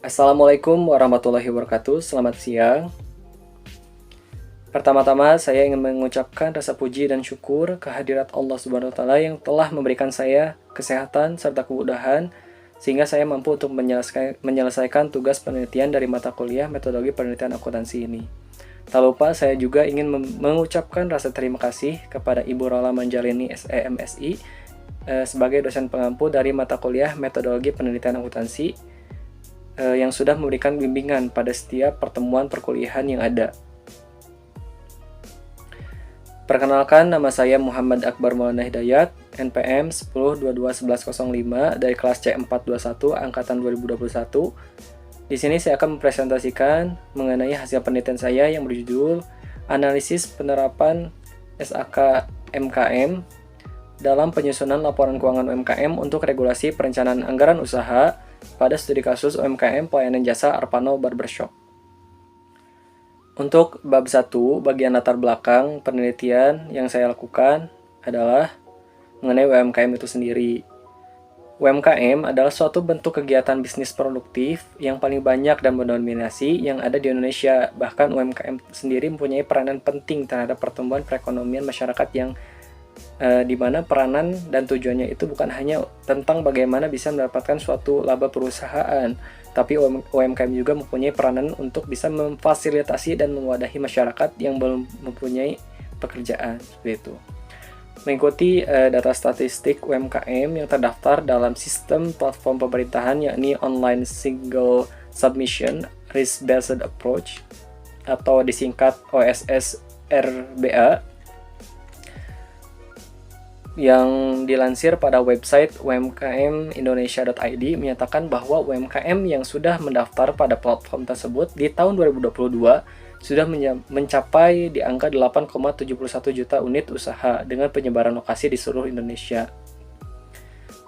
Assalamualaikum warahmatullahi wabarakatuh. Selamat siang. Pertama-tama saya ingin mengucapkan rasa puji dan syukur kehadirat Allah Subhanahu wa taala yang telah memberikan saya kesehatan serta kemudahan sehingga saya mampu untuk menyelesaikan tugas penelitian dari mata kuliah metodologi penelitian akuntansi ini. Tak lupa saya juga ingin mengucapkan rasa terima kasih kepada Ibu Rola Manjalini SEMSI sebagai dosen pengampu dari mata kuliah metodologi penelitian akuntansi yang sudah memberikan bimbingan pada setiap pertemuan perkuliahan yang ada. Perkenalkan, nama saya Muhammad Akbar Maulana Hidayat, NPM 10221105 dari kelas C421 angkatan 2021. Di sini saya akan mempresentasikan mengenai hasil penelitian saya yang berjudul Analisis Penerapan SAK MKM dalam penyusunan laporan keuangan UMKM untuk regulasi perencanaan anggaran usaha pada studi kasus UMKM pelayanan jasa Arpano Barbershop. Untuk bab 1, bagian latar belakang penelitian yang saya lakukan adalah mengenai UMKM itu sendiri. UMKM adalah suatu bentuk kegiatan bisnis produktif yang paling banyak dan mendominasi yang ada di Indonesia. Bahkan UMKM sendiri mempunyai peranan penting terhadap pertumbuhan perekonomian masyarakat yang di mana peranan dan tujuannya itu bukan hanya tentang bagaimana bisa mendapatkan suatu laba perusahaan, tapi UMKM juga mempunyai peranan untuk bisa memfasilitasi dan mewadahi masyarakat yang belum mempunyai pekerjaan, seperti itu. Mengikuti data statistik UMKM yang terdaftar dalam sistem platform pemerintahan yakni Online Single Submission Risk Based Approach atau disingkat OSS RBA, yang dilansir pada website umkmindonesia.id menyatakan bahwa UMKM yang sudah mendaftar pada platform tersebut di tahun 2022 sudah mencapai di angka 8,71 juta unit usaha dengan penyebaran lokasi di seluruh Indonesia.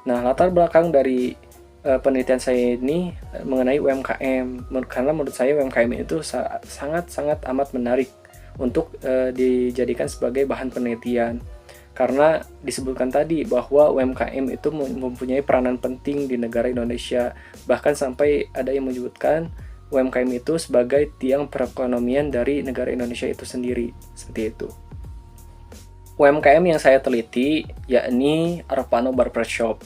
Nah, latar belakang dari penelitian saya ini mengenai UMKM, karena menurut saya UMKM itu sangat amat menarik untuk dijadikan sebagai bahan penelitian. Karena disebutkan tadi bahwa UMKM itu mempunyai peranan penting di negara Indonesia. Bahkan sampai ada yang menyebutkan UMKM itu sebagai tiang perekonomian dari negara Indonesia itu sendiri. Seperti itu. UMKM yang saya teliti yakni Arpano Barbershop.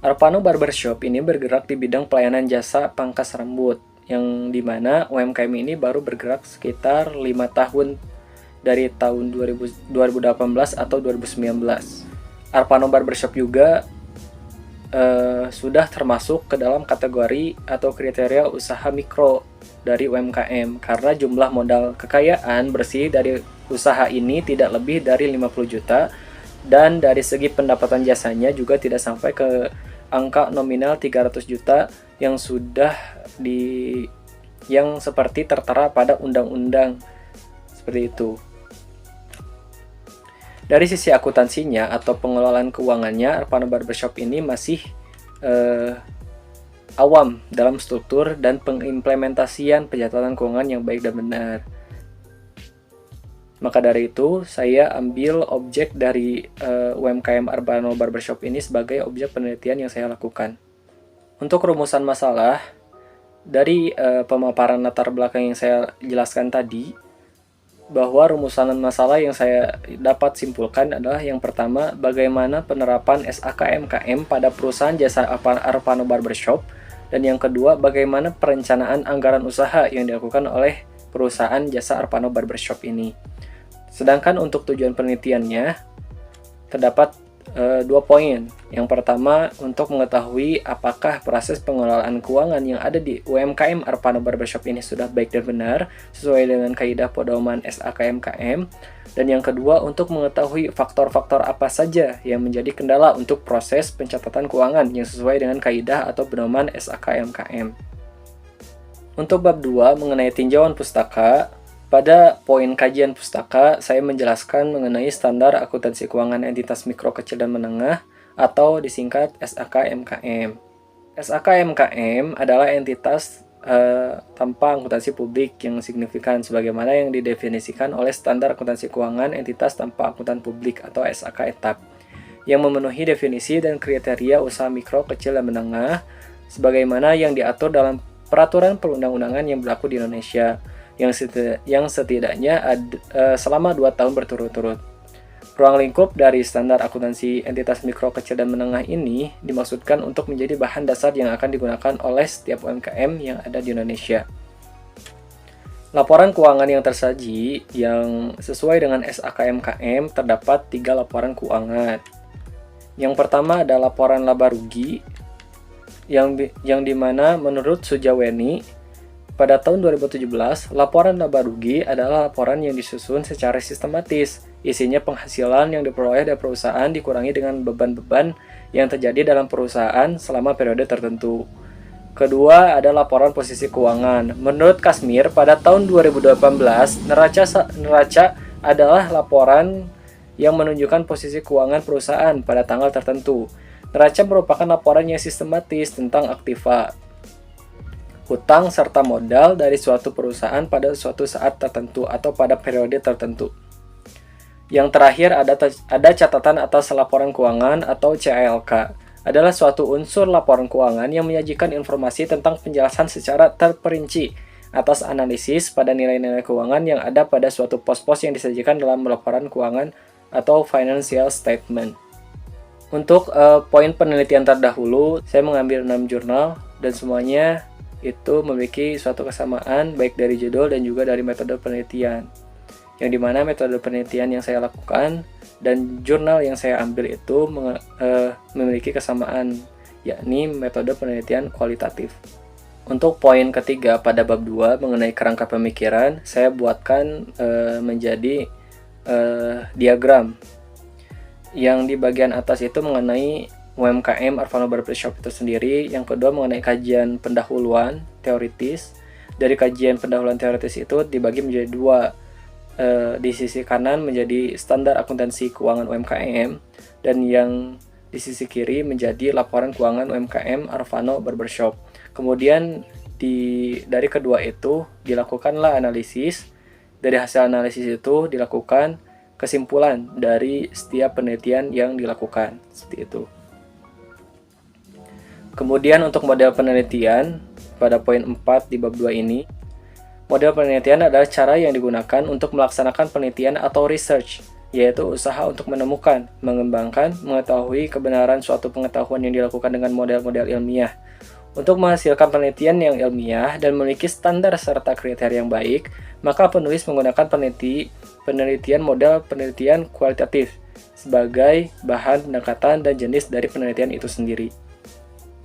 Arpano Barbershop ini bergerak di bidang pelayanan jasa pangkas rambut, yang dimana UMKM ini baru bergerak sekitar 5 tahun dari tahun 2018 atau 2019. Arpano Barbershop juga sudah termasuk ke dalam kategori atau kriteria usaha mikro dari UMKM karena jumlah modal kekayaan bersih dari usaha ini tidak lebih dari 50 juta dan dari segi pendapatan jasanya juga tidak sampai ke angka nominal 300 juta yang seperti tertera pada undang-undang seperti itu. Dari sisi akuntansinya atau pengelolaan keuangannya, Arpano Barbershop ini masih awam dalam struktur dan pengimplementasian pencatatan keuangan yang baik dan benar. Maka dari itu, saya ambil objek dari UMKM Arpano Barbershop ini sebagai objek penelitian yang saya lakukan. Untuk rumusan masalah, dari pemaparan latar belakang yang saya jelaskan tadi, bahwa rumusan masalah yang saya dapat simpulkan adalah yang pertama, bagaimana penerapan SAK MKM pada perusahaan jasa Arpano Barbershop, dan yang kedua, bagaimana perencanaan anggaran usaha yang dilakukan oleh perusahaan jasa Arpano Barbershop ini. Sedangkan untuk tujuan penelitiannya terdapat 2 poin. Yang pertama, untuk mengetahui apakah proses pengelolaan keuangan yang ada di UMKM Arpano Barbershop ini sudah baik dan benar sesuai dengan kaidah pedoman SAK MKM. Dan yang kedua, untuk mengetahui faktor-faktor apa saja yang menjadi kendala untuk proses pencatatan keuangan yang sesuai dengan kaidah atau pedoman SAK MKM. Untuk bab 2 mengenai tinjauan pustaka, pada poin kajian pustaka, saya menjelaskan mengenai standar akuntansi keuangan entitas mikro, kecil, dan menengah atau disingkat SAK MKM. SAK MKM adalah entitas tanpa akuntansi publik yang signifikan sebagaimana yang didefinisikan oleh standar akuntansi keuangan entitas tanpa akuntan publik atau SAK ETAP yang memenuhi definisi dan kriteria usaha mikro, kecil, dan menengah sebagaimana yang diatur dalam peraturan perundang-undangan yang berlaku di Indonesia yang setidaknya selama 2 tahun berturut-turut. Ruang lingkup dari standar akuntansi entitas mikro, kecil, dan menengah ini dimaksudkan untuk menjadi bahan dasar yang akan digunakan oleh setiap UMKM yang ada di Indonesia. Laporan keuangan yang tersaji yang sesuai dengan SAKMKM terdapat 3 laporan keuangan. Yang pertama ada laporan laba rugi yang dimana menurut Sujaweni pada tahun 2017 laporan laba rugi adalah laporan yang disusun secara sistematis. Isinya penghasilan yang diperoleh dari perusahaan dikurangi dengan beban-beban yang terjadi dalam perusahaan selama periode tertentu. Kedua ada laporan posisi keuangan. Menurut Kasmir, pada tahun 2018, neraca adalah laporan yang menunjukkan posisi keuangan perusahaan pada tanggal tertentu. Neraca merupakan laporan yang sistematis tentang aktiva, hutang, serta modal dari suatu perusahaan pada suatu saat tertentu atau pada periode tertentu. Yang terakhir ada catatan atas laporan keuangan atau CALK. Adalah suatu unsur laporan keuangan yang menyajikan informasi tentang penjelasan secara terperinci atas analisis pada nilai-nilai keuangan yang ada pada suatu pos-pos yang disajikan dalam laporan keuangan atau financial statement. Untuk poin penelitian terdahulu, saya mengambil 6 jurnal dan semuanya itu memiliki suatu kesamaan baik dari judul dan juga dari metode penelitian. Yang dimana metode penelitian yang saya lakukan dan jurnal yang saya ambil itu memiliki kesamaan, yakni metode penelitian kualitatif. Untuk poin ketiga pada bab 2 mengenai kerangka pemikiran, saya buatkan menjadi diagram. Yang di bagian atas itu mengenai UMKM Arvano Barbershop itu sendiri, yang kedua mengenai kajian pendahuluan teoritis. Dari kajian pendahuluan teoritis itu dibagi menjadi 2. Di sisi kanan menjadi standar akuntansi keuangan UMKM dan yang di sisi kiri menjadi laporan keuangan UMKM Arvano Barbershop. Kemudian dari kedua itu dilakukanlah analisis. Dari hasil analisis itu dilakukan kesimpulan dari setiap penelitian yang dilakukan, seperti itu. Kemudian untuk model penelitian pada poin 4 di bab 2 ini, model penelitian adalah cara yang digunakan untuk melaksanakan penelitian atau research, yaitu usaha untuk menemukan, mengembangkan, mengetahui kebenaran suatu pengetahuan yang dilakukan dengan model-model ilmiah. Untuk menghasilkan penelitian yang ilmiah dan memiliki standar serta kriteria yang baik, maka penulis menggunakan penelitian model penelitian kualitatif sebagai bahan pendekatan dan jenis dari penelitian itu sendiri.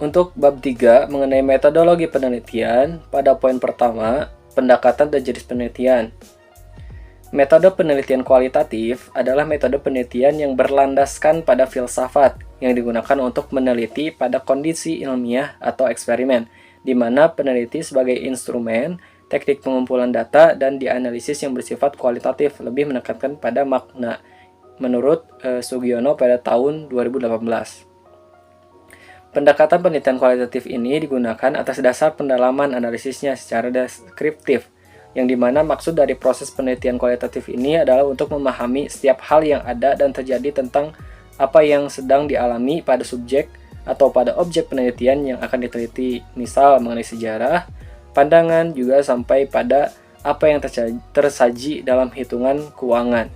Untuk bab 3 mengenai metodologi penelitian, pada poin pertama, pendekatan dan jenis penelitian. Metode penelitian kualitatif adalah metode penelitian yang berlandaskan pada filsafat yang digunakan untuk meneliti pada kondisi ilmiah atau eksperimen, di mana peneliti sebagai instrumen, teknik pengumpulan data, dan dianalisis yang bersifat kualitatif lebih menekankan pada makna, menurut Sugiono pada tahun 2018. Pendekatan penelitian kualitatif ini digunakan atas dasar pendalaman analisisnya secara deskriptif, yang dimana maksud dari proses penelitian kualitatif ini adalah untuk memahami setiap hal yang ada dan terjadi tentang apa yang sedang dialami pada subjek atau pada objek penelitian yang akan diteliti, misal mengenai sejarah, pandangan, juga sampai pada apa yang tersaji dalam hitungan keuangan.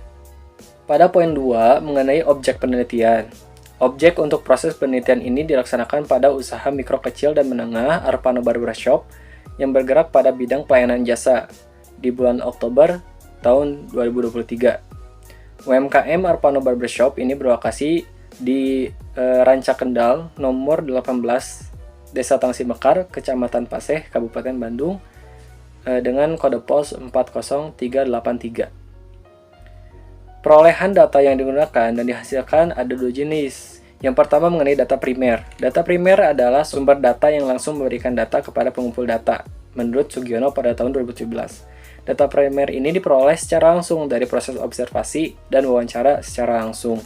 Pada poin 2 mengenai objek penelitian. Objek untuk proses penelitian ini dilaksanakan pada usaha mikro, kecil, dan menengah Arvano Barbershop yang bergerak pada bidang pelayanan jasa di bulan Oktober tahun 2023. UMKM Arvano Barbershop ini berlokasi di Ranca Kendal, nomor 18, Desa Tangsi Mekar, Kecamatan Paseh, Kabupaten Bandung, dengan kode pos 40383. Perolehan data yang digunakan dan dihasilkan ada 2 jenis. Yang pertama mengenai data primer. Data primer adalah sumber data yang langsung memberikan data kepada pengumpul data, menurut Sugiono pada tahun 2017. Data primer ini diperoleh secara langsung dari proses observasi dan wawancara secara langsung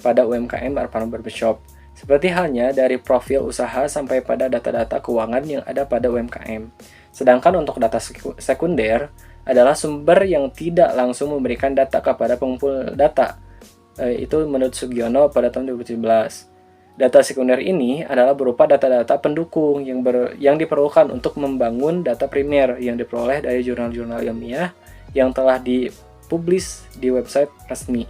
pada UMKM Arvano Barbershop, seperti halnya dari profil usaha sampai pada data-data keuangan yang ada pada UMKM. Sedangkan untuk data sekunder adalah sumber yang tidak langsung memberikan data kepada pengumpul data. Itu menurut Sugiono pada tahun 2017. Data sekunder ini adalah berupa data-data pendukung yang diperlukan untuk membangun data primer yang diperoleh dari jurnal-jurnal ilmiah yang telah dipublis di website resmi.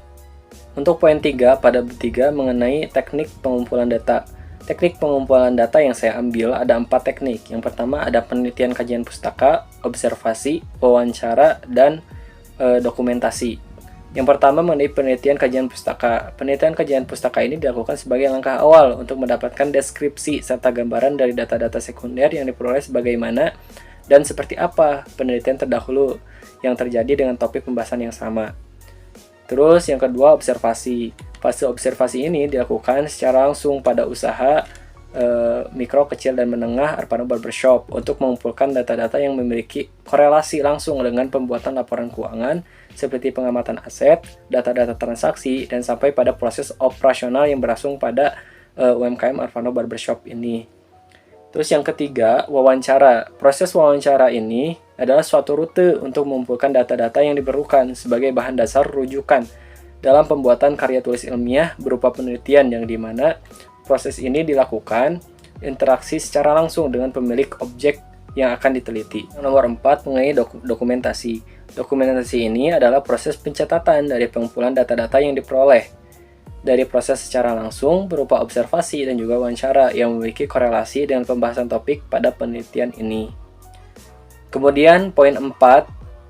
Untuk poin 3 pada bab 3 mengenai teknik pengumpulan data. Teknik pengumpulan data yang saya ambil ada 4 teknik. Yang pertama ada penelitian kajian pustaka, observasi, wawancara, dan dokumentasi. Yang pertama mengenai penelitian kajian pustaka. Penelitian kajian pustaka ini dilakukan sebagai langkah awal untuk mendapatkan deskripsi serta gambaran dari data-data sekunder yang diperoleh sebagaimana dan seperti apa penelitian terdahulu yang terjadi dengan topik pembahasan yang sama. Terus yang kedua observasi. Fase observasi ini dilakukan secara langsung pada usaha mikro, kecil, dan menengah Arpano Barbershop untuk mengumpulkan data-data yang memiliki korelasi langsung dengan pembuatan laporan keuangan seperti pengamatan aset, data-data transaksi, dan sampai pada proses operasional yang berlangsung pada UMKM Arpano Barbershop ini. Terus yang ketiga, wawancara. Proses wawancara ini adalah suatu rute untuk mengumpulkan data-data yang diperlukan sebagai bahan dasar rujukan dalam pembuatan karya tulis ilmiah berupa penelitian yang dimana proses ini dilakukan interaksi secara langsung dengan pemilik objek yang akan diteliti. Nomor 4 mengenai dokumentasi. Dokumentasi ini adalah proses pencatatan dari pengumpulan data-data yang diperoleh dari proses secara langsung berupa observasi dan juga wawancara yang memiliki korelasi dengan pembahasan topik pada penelitian ini. Kemudian poin 4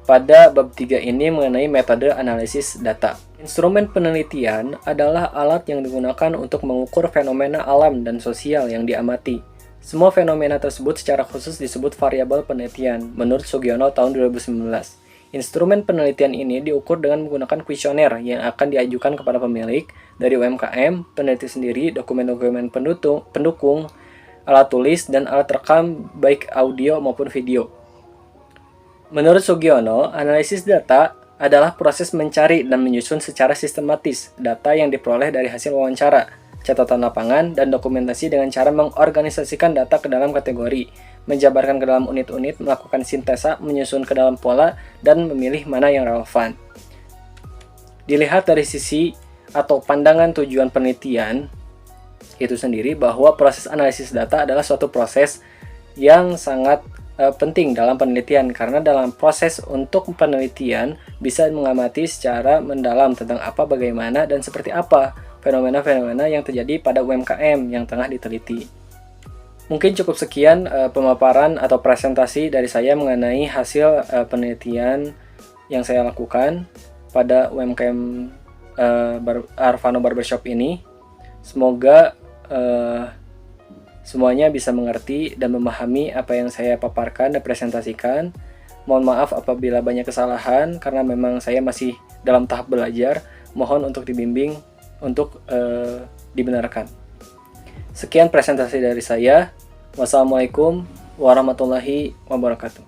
pada bab 3 ini mengenai metode analisis data. Instrumen penelitian adalah alat yang digunakan untuk mengukur fenomena alam dan sosial yang diamati. Semua fenomena tersebut secara khusus disebut variabel penelitian, menurut Sugiono tahun 2019. Instrumen penelitian ini diukur dengan menggunakan kuesioner yang akan diajukan kepada pemilik dari UMKM, peneliti sendiri, dokumen-dokumen pendukung, alat tulis, dan alat rekam baik audio maupun video. Menurut Sugiono, analisis data adalah proses mencari dan menyusun secara sistematis data yang diperoleh dari hasil wawancara, catatan lapangan, dan dokumentasi dengan cara mengorganisasikan data ke dalam kategori, menjabarkan ke dalam unit-unit, melakukan sintesa, menyusun ke dalam pola, dan memilih mana yang relevan. Dilihat dari sisi atau pandangan tujuan penelitian itu sendiri bahwa proses analisis data adalah suatu proses yang sangat penting dalam penelitian karena dalam proses untuk penelitian bisa mengamati secara mendalam tentang apa, bagaimana, dan seperti apa fenomena-fenomena yang terjadi pada UMKM yang tengah diteliti. Mungkin cukup sekian pemaparan atau presentasi dari saya mengenai hasil penelitian yang saya lakukan pada UMKM Arpano Barbershop ini. Semoga semuanya bisa mengerti dan memahami apa yang saya paparkan dan presentasikan. Mohon maaf apabila banyak kesalahan karena memang saya masih dalam tahap belajar. Mohon untuk dibimbing untuk dibenarkan. Sekian presentasi dari saya. Wassalamualaikum warahmatullahi wabarakatuh.